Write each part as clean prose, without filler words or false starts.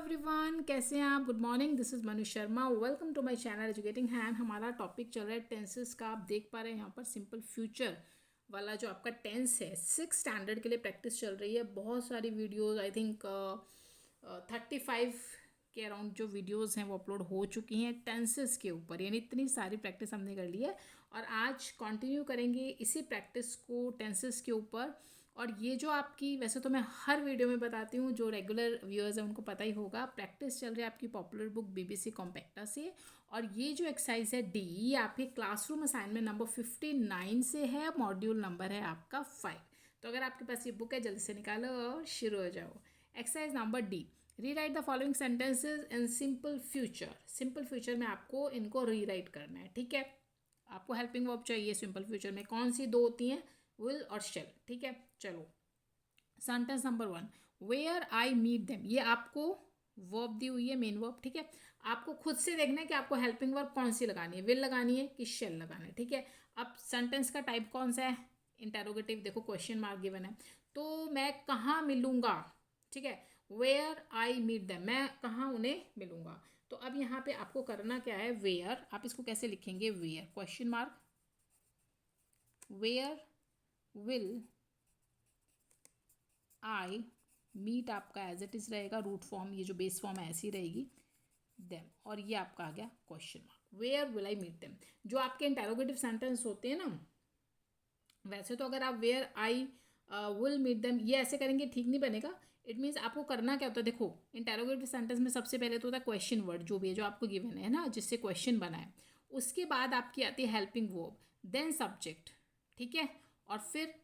Everyone, कैसे हैं आप? Good morning, this is Manu Sharma. Welcome to my channel educating hand. हमारा टॉपिक चल रहा है टेंसेस का। आप देख पा रहे हैं यहाँ पर सिंपल फ्यूचर वाला जो आपका टेंस है, 6 स्टैंडर्ड के लिए प्रैक्टिस चल रही है। बहुत सारी वीडियोस, आई थिंक 35 के अराउंड जो वीडियोस हैं वो अपलोड हो चुकी हैं टेंसेस के ऊपर, यानी इतनी सारी प्रैक्टिस हमने कर ली है और आज कंटिन्यू करेंगे इसी प्रैक्टिस को टेंसेस के ऊपर। और ये जो आपकी, वैसे तो मैं हर वीडियो में बताती हूँ, जो रेगुलर व्यूअर्स हैं उनको पता ही होगा, प्रैक्टिस चल रही है आपकी पॉपुलर बुक बीबीसी कॉम्पैक्टा से। और ये जो एक्सरसाइज है डी, ये आपके क्लासरूम असाइनमेंट नंबर 59 से है, मॉड्यूल नंबर है आपका 5। तो अगर आपके पास ये बुक है जल्दी से निकालो और शुरू हो जाओ। Exercise number D, rewrite the following sentences in simple future. Simple future में आपको इनको रीराइट करना है, ठीक है। आपको हेल्पिंग वर्ब चाहिए सिंपल फ्यूचर में। कौन सी दो होती हैं? विल और शेल, ठीक है। चलो, sentence number 1, where I meet them. ये आपको वर्ब दी हुई है, मेन वर्ब, ठीक है। आपको खुद से देखना है कि आपको हेल्पिंग वर्ब कौन सी लगानी है, विल लगानी है कि शेल लगाना है, ठीक है। अब सेंटेंस का टाइप कौन सा है? इंटेरोगेटिव। देखो क्वेश्चन मार्क गिवन है, तो मैं कहाँ मिलूंगा, ठीक है। वेयर आई मीट देम, मैं कहाँ उन्हें मिलूंगा। तो अब यहाँ पे आपको करना क्या है? वेयर, आप इसको कैसे लिखेंगे? Where question mark, where will I meet आपका एज इट इज़ रहेगा, रूट फॉर्म, ये जो बेस फॉर्म है ऐसी रहेगी, देम, और ये आपका आ गया question mark. Where will I meet them. जो आपके इंटेरोगेटिव सेंटेंस होते हैं ना, वैसे तो अगर आप where I will meet them ये ऐसे करेंगे ठीक नहीं बनेगा। इट मीन्स आपको करना क्या होता है? देखो, इंटेरोगेटिव सेंटेंस में सबसे पहले तो होता है क्वेश्चन वर्ड, जो भी है, जो आपको गिवन है ना, जिससे क्वेश्चन बना है। उसके बाद आपकी आती है हेल्पिंग वर्ब, देन सब्जेक्ट, ठीक है, और फिर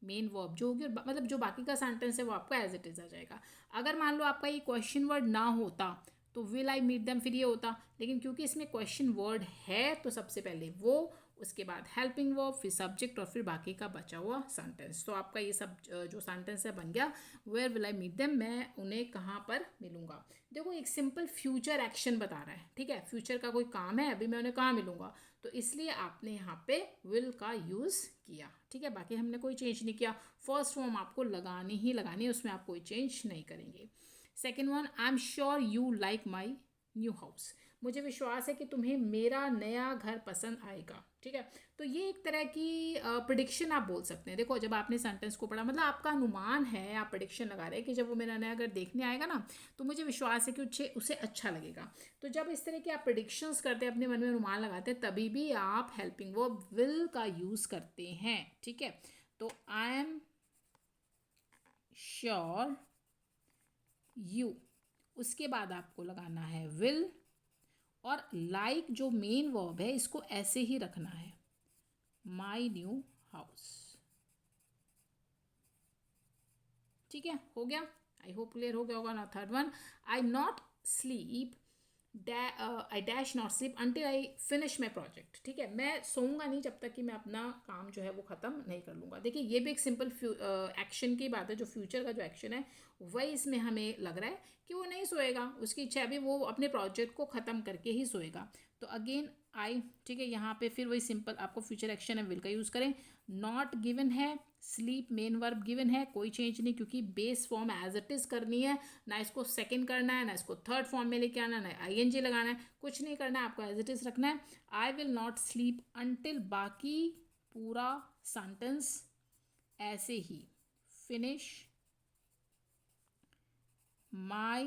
मेन वर्ब जो होगी, मतलब जो बाकी का सेंटेंस है वो आपका एज इट इज आ जाएगा। अगर मान लो आपका ये क्वेश्चन वर्ड ना होता तो विल आई मीट देम फिर ये होता, लेकिन क्योंकि इसमें क्वेश्चन वर्ड है तो सबसे पहले वो, उसके बाद हेल्पिंग वर्ब, फिर सब्जेक्ट और फिर बाकी का बचा हुआ सेंटेंस। तो आपका ये सब जो सेंटेंस है बन गया, where will I meet them, मैं उन्हें कहाँ पर मिलूंगा। देखो, एक सिंपल फ्यूचर एक्शन बता रहा है, ठीक है। फ्यूचर का कोई काम है, अभी मैं उन्हें कहाँ मिलूंगा, तो इसलिए आपने यहाँ पे विल का यूज़ किया, ठीक है। बाकी हमने कोई चेंज नहीं किया। फर्स्ट फॉर्म आपको लगानी ही लगानी है, उसमें आप कोई चेंज नहीं करेंगे। Second one, I am sure you like my new house. मुझे विश्वास है कि तुम्हें मेरा नया घर पसंद आएगा, ठीक है। तो ये एक तरह की प्रिडिक्शन आप बोल सकते हैं। देखो, जब आपने सेंटेंस को पढ़ा, मतलब आपका अनुमान है, आप प्रिडिक्शन लगा रहे हैं कि जब वो मेरा नया घर देखने आएगा ना, तो मुझे विश्वास है कि उसे अच्छा लगेगा। तो जब इस तरह की आप प्रिडिक्शंस करते हैं, अपने मन में अनुमान लगाते हैं, तभी भी आप हेल्पिंग वर्ब विल का यूज़ करते हैं, ठीक है। तो आई एम श्योर यू, उसके बाद आपको लगाना है विल, और लाइक जो मेन वर्ब है इसको ऐसे ही रखना है, माई न्यू हाउस, ठीक है। हो गया, आई होप क्लियर हो गया होगा ना। Third one, I not sleep, I dash not sleep until I finish my project, ठीक है। मैं सोऊंगा नहीं जब तक कि मैं अपना काम जो है वो ख़त्म नहीं कर लूँगा। देखिए, ये भी एक सिंपल एक्शन की बात है। जो फ्यूचर का जो एक्शन है वही इसमें हमें लग रहा है कि वो नहीं सोएगा, उसकी इच्छा है अभी वो अपने प्रोजेक्ट को ख़त्म करके ही सोएगा। तो अगेन आई, ठीक है, यहाँ पे फिर वही सिंपल आपको फ्यूचर एक्शन है, विल का यूज़ करें। नॉट गिवन है, स्लीप मेन वर्ब गिवन है, कोई चेंज नहीं, क्योंकि base form as it is करनी है, ना इसको सेकंड करना है, ना इसको थर्ड फॉर्म में लेके आना, ना आईएनजी लगाना है, कुछ नहीं करना है, आपको एज इट इज़ रखना है। I will not sleep until, बाकी पूरा सेंटेंस ऐसे ही, फिनिश माई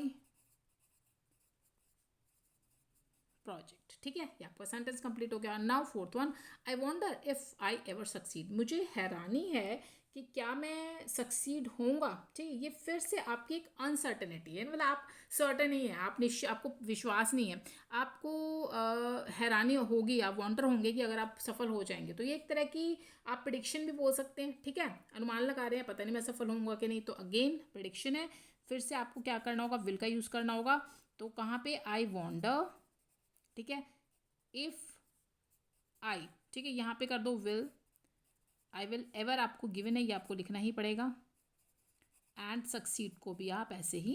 प्रोजेक्ट, ठीक है। ये आपका सेंटेंस कंप्लीट हो गया। Now fourth one, I wonder if I ever succeed. मुझे हैरानी है कि क्या मैं सक्सीड होऊंगा, ठीक है। ये फिर से आपकी एक अनसर्टनिटी है, मतलब आप सर्टन नहीं है, आपको विश्वास नहीं है, आपको हैरानी होगी, आप वॉन्डर होंगे कि अगर आप सफल हो जाएंगे। तो ये एक तरह की आप प्रिडिक्शन भी बोल सकते हैं, ठीक है। अनुमान लगा रहे हैं, पता नहीं मैं सफल होऊंगा कि नहीं, तो अगेन प्रिडिक्शन है। फिर से आपको क्या करना होगा? विल का यूज़ करना होगा। तो कहाँ पे? आई वॉन्डर, ठीक है, इफ आई, ठीक है, यहाँ पे कर दो विल, आई विल एवर आपको गिवन है, ये आपको लिखना ही पड़ेगा, एंड सक्सीड को भी आप ऐसे ही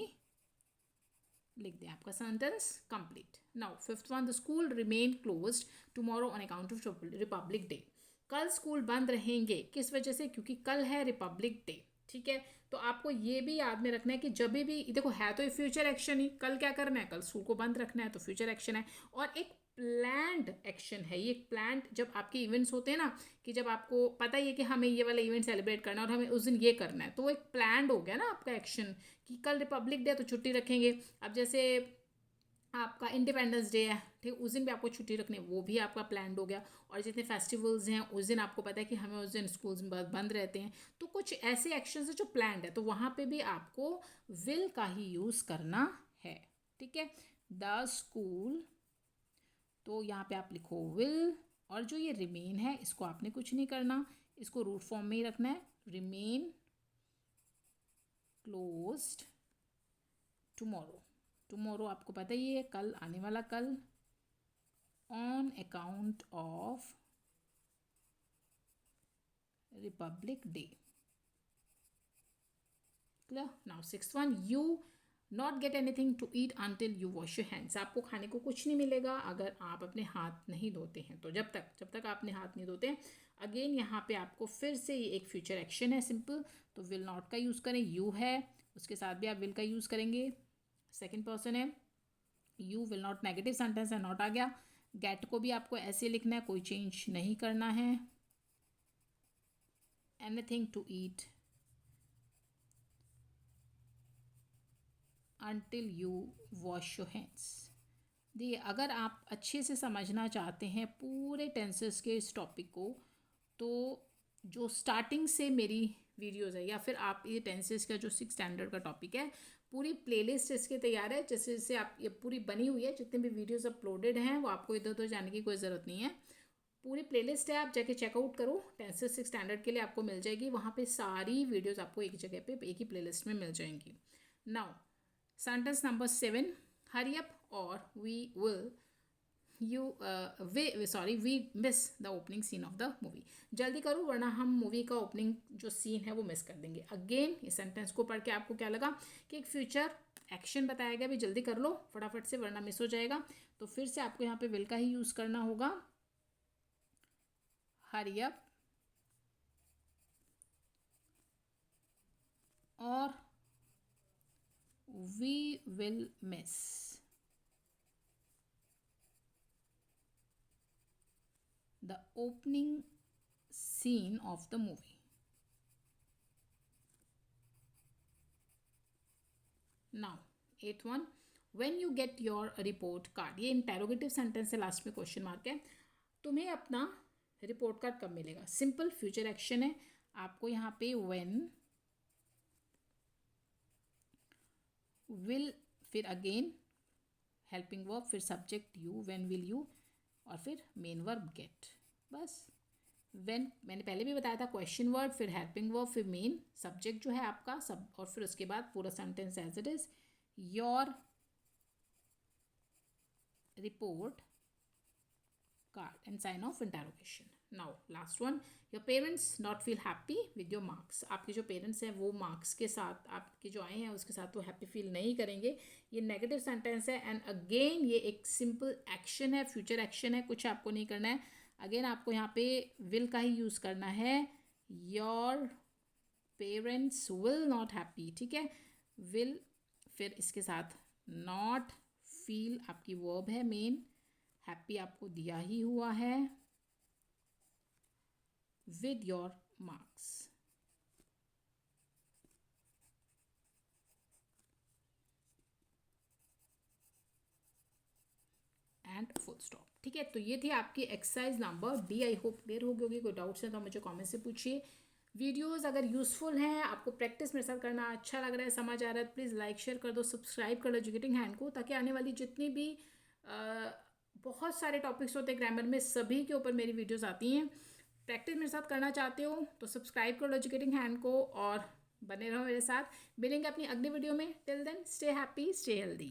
लिख दें, आपका sentence complete. Now fifth one, the school remain closed tomorrow on account of Republic day. कल स्कूल बंद रहेंगे, किस वजह से? क्योंकि कल है रिपब्लिक डे, ठीक है। तो आपको ये भी याद में रखना है कि जब भी देखो, है तो ये फ्यूचर एक्शन ही, कल क्या करना है, कल स्कूल को बंद रखना है, तो फ्यूचर एक्शन है। और एक प्लान्ड एक्शन है ये, प्लान्ड जब आपके इवेंट्स होते हैं ना, कि जब आपको पता ही है कि हमें ये वाला इवेंट सेलिब्रेट करना है और हमें उस दिन ये करना है, तो वो एक प्लान्ड हो गया ना आपका एक्शन, कि कल रिपब्लिक डे तो छुट्टी रखेंगे। अब जैसे आपका इंडिपेंडेंस डे है, ठीक, उस दिन भी आपको छुट्टी रखनी है, वो भी आपका प्लान हो गया। और जितने फेस्टिवल्स हैं उस दिन आपको पता है कि हमें उस दिन स्कूल्स बंद रहते हैं, तो कुछ ऐसे एक्शंस हैं जो प्लान्ड है, तो वहाँ पे भी आपको विल का ही यूज़ करना है। ठीक है, द स्कूल, तो यहाँ पे आप लिखो विल, और जो ये रिमेन है इसको आपने कुछ नहीं करना, इसको रूट फॉर्म में ही रखना है, रिमेन क्लोज्ड टुमारो। टुमारो आपको पता ही है, कल, आने वाला कल, on account of Republic Day. क्लियर? Now sixth one, you not get anything to eat until you wash your hands. आपको खाने को कुछ नहीं मिलेगा अगर आप अपने हाथ नहीं धोते हैं, तो जब तक आप अपने हाथ नहीं धोते हैं। अगेन यहाँ पे आपको फिर से ये एक फ्यूचर एक्शन है सिंपल, तो विल नॉट का यूज़ करें, यू है उसके साथ भी आप विल का यूज़ करेंगे, सेकेंड पर्सन है, you will not negative sentence है, नॉट आ गया। गेट को भी आपको ऐसे लिखना है, कोई चेंज नहीं करना है, anything to eat until you wash your hands। देखिए, अगर आप अच्छे से समझना चाहते हैं पूरे टेंसेस के इस टॉपिक को, तो जो स्टार्टिंग से मेरी वीडियोज़ है, या फिर आप ये टेंसेस का जो 6 स्टैंडर्ड का टॉपिक है, पूरी प्लेलिस्ट इसके तैयार है, जैसे जैसे आप ये पूरी बनी हुई है, जितने भी वीडियोज़ अपलोडेड हैं वो आपको इधर उधर जाने की कोई ज़रूरत नहीं है, पूरी प्लेलिस्ट है, आप जाके चेकआउट करो, टेंसेस 6 स्टैंडर्ड के लिए आपको मिल जाएगी, वहाँ पे सारी वीडियोज़ आपको एक जगह पे एक ही प्लेलिस्ट में मिल जाएंगी। Now sentence number 7, hurry up और we will we miss the opening scene of the movie. जल्दी करो वरना हम मूवी का ओपनिंग जो सीन है वो मिस कर देंगे। अगेन इस सेंटेंस को पढ़ के आपको क्या लगा कि एक फ्यूचर एक्शन बताया गया, भी जल्दी कर लो फटाफट से वरना मिस हो जाएगा। तो फिर से आपको यहाँ पे विल का ही यूज़ करना होगा, हरी अप और we will miss the opening scene of the movie। now 8th one, when you get your report card, ये इंटेरोगेटिव सेंटेंस है, लास्ट में क्वेश्चन मार्क है, तुम्हें अपना रिपोर्ट कार्ड कब मिलेगा। सिंपल फ्यूचर एक्शन है, आपको यहाँ पे when will, फिर अगेन हेल्पिंग वर्ब, फिर subject you, when will you, और फिर मेन वर्ब गेट। बस व्हेन मैंने पहले भी बताया था, क्वेश्चन वर्ड, फिर हेल्पिंग वर्ब, फिर मेन सब्जेक्ट जो है आपका सब, और फिर उसके बाद पूरा sentence as it is, your report card and sign of interrogation. Now last one, your parents not feel happy with your marks. आपके जो पेरेंट्स हैं वो मार्क्स के साथ आपके जो आए हैं उसके साथ वो हैप्पी फील नहीं करेंगे। ये नेगेटिव सेंटेंस है, एंड अगेन ये एक सिंपल एक्शन है, फ्यूचर एक्शन है, कुछ आपको नहीं करना है। अगेन आपको यहाँ पे विल का ही यूज़ करना है, your parents will not happy, ठीक है, विल, फिर इसके साथ नॉट, फील आपकी वर्ब है मेन, हैप्पी आपको दिया ही हुआ है, with your marks। And full stop. ठीक है, तो ये थी आपकी exercise number D. I hope clear हो गई होगी। कोई डाउट्स हैं तो मुझे कमेंट से पूछिए। वीडियोस अगर यूजफुल हैं, आपको प्रैक्टिस मेरे साथ करना अच्छा लग रहा है, समझ आ रहा है, प्लीज़ लाइक शेयर कर दो, सब्सक्राइब कर लो एजुकेटिंग हैंड को, ताकि आने वाली जितनी भी बहुत सारे टॉपिक्स होते हैं ग्रामर में, सभी के ऊपर मेरी वीडियोस आती हैं। प्रैक्टिस मेरे साथ करना चाहते हो तो सब्सक्राइब कर लो एजुकेटिंग हैंड को और बने रहो मेरे साथ। मिलेंगे अपनी अगली वीडियो में। Till then stay happy, stay healthy.